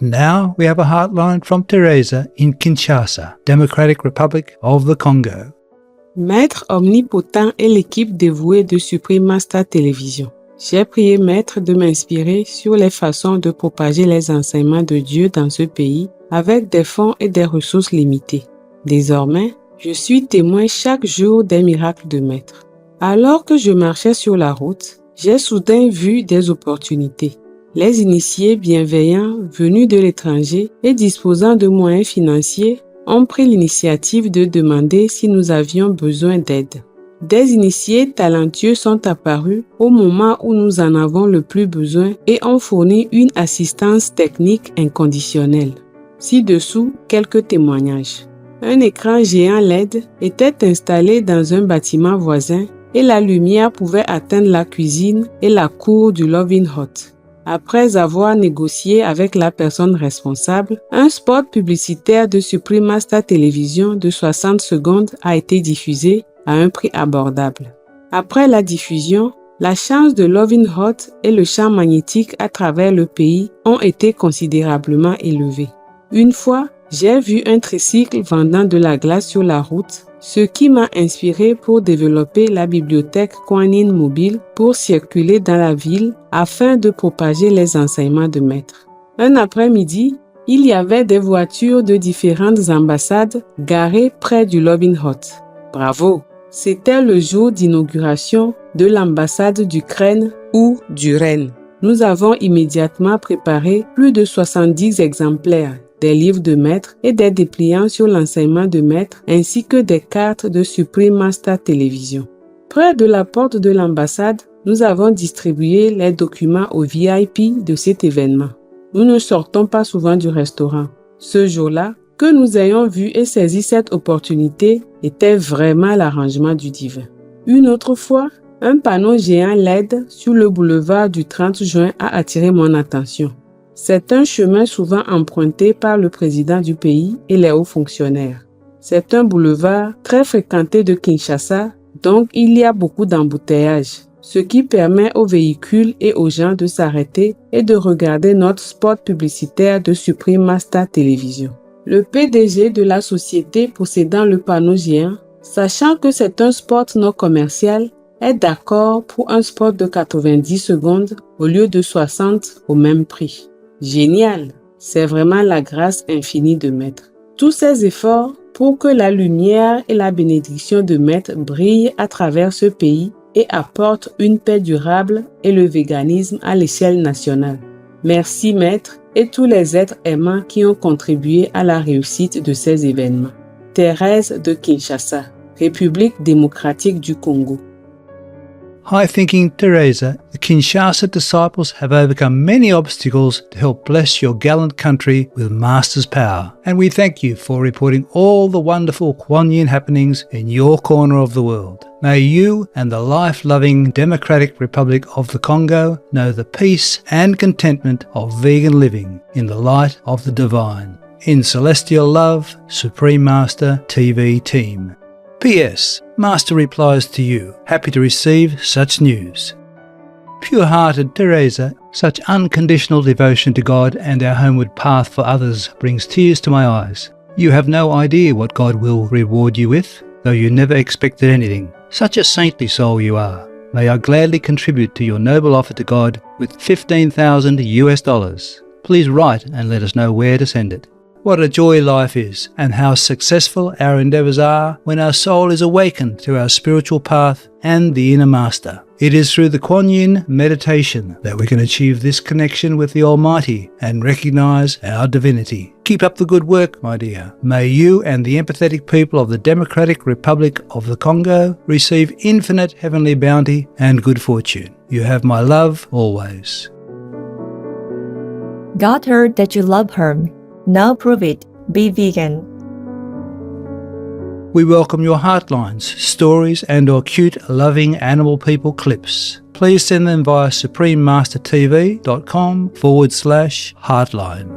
And now we have a heartline from Teresa in Kinshasa, Democratic Republic of the Congo. Maître omnipotent et l'équipe dévouée de Supreme Master Télévision. J'ai prié Maître de m'inspirer sur les façons de propager les enseignements de Dieu dans ce pays avec des fonds et des ressources limitées. Désormais, je suis témoin chaque jour des miracles de Maître. Alors que je marchais sur la route, j'ai soudain vu des opportunités. Les initiés bienveillants venus de l'étranger et disposant de moyens financiers ont pris l'initiative de demander si nous avions besoin d'aide. Des initiés talentueux sont apparus au moment où nous en avons le plus besoin et ont fourni une assistance technique inconditionnelle. Ci-dessous, quelques témoignages. Un écran géant LED était installé dans un bâtiment voisin et la lumière pouvait atteindre la cuisine et la cour du Loving Hut. Après avoir négocié avec la personne responsable, un spot publicitaire de Supreme Master Télévision de 60 secondes a été diffusé à un prix abordable. Après la diffusion, la charge de Loving Hut et le champ magnétique à travers le pays ont été considérablement élevés. Une fois, j'ai vu un tricycle vendant de la glace sur la route, ce qui m'a inspiré pour développer la bibliothèque Kuan-Yin mobile pour circuler dans la ville afin de propager les enseignements de Maître. Un après-midi, il y avait des voitures de différentes ambassades garées près du Loving Hut. Bravo! C'était le jour d'inauguration de l'ambassade d'Ukraine ou d'Ukraine. Nous avons immédiatement préparé plus de 70 exemplaires des livres de Maître et des dépliants sur l'enseignement de Maître ainsi que des cartes de Supreme Master Télévision. Près de la porte de l'ambassade, nous avons distribué les documents aux VIP de cet événement. Nous ne sortons pas souvent du restaurant. Ce jour-là, que nous ayons vu et saisi cette opportunité était vraiment l'arrangement du divin. Une autre fois, un panneau géant LED sur le boulevard du 30 juin a attiré mon attention. C'est un chemin souvent emprunté par le président du pays et les hauts fonctionnaires. C'est un boulevard très fréquenté de Kinshasa, donc il y a beaucoup d'embouteillages, ce qui permet aux véhicules et aux gens de s'arrêter et de regarder notre spot publicitaire de Supreme Master Télévision. Le PDG de la société possédant le panneau géant, sachant que c'est un spot non commercial, est d'accord pour un spot de 90 secondes au lieu de 60 au même prix. Génial! C'est vraiment la grâce infinie de Maître. Tous ces efforts pour que la lumière et la bénédiction de Maître brillent à travers ce pays et apportent une paix durable et le véganisme à l'échelle nationale. Merci Maître et tous les êtres aimants qui ont contribué à la réussite de ces événements. Thérèse de Kinshasa, République démocratique du Congo. High thinking Teresa, the Kinshasa disciples have overcome many obstacles to help bless your gallant country with Master's power. And we thank you for reporting all the wonderful Kuan Yin happenings in your corner of the world. May you and the life-loving Democratic Republic of the Congo know the peace and contentment of vegan living in the light of the divine. In celestial love, Supreme Master TV team. P.S. Master replies to you, happy to receive such news. Pure-hearted Teresa, such unconditional devotion to God and our homeward path for others brings tears to my eyes. You have no idea what God will reward you with, though you never expected anything. Such a saintly soul you are. May I gladly contribute to your noble offer to God with $15,000. Please write and let us know where to send it. What a joy life is, and how successful our endeavours are when our soul is awakened to our spiritual path and the inner master. It is through the Kuan Yin meditation that we can achieve this connection with the Almighty and recognise our divinity. Keep up the good work, my dear. May you and the empathetic people of the Democratic Republic of the Congo receive infinite heavenly bounty and good fortune. You have my love always. God heard that you love Him. Now prove it. Be vegan. We welcome your heartlines, stories and/or cute, loving animal people clips. Please send them via suprememastertv.com/heartline.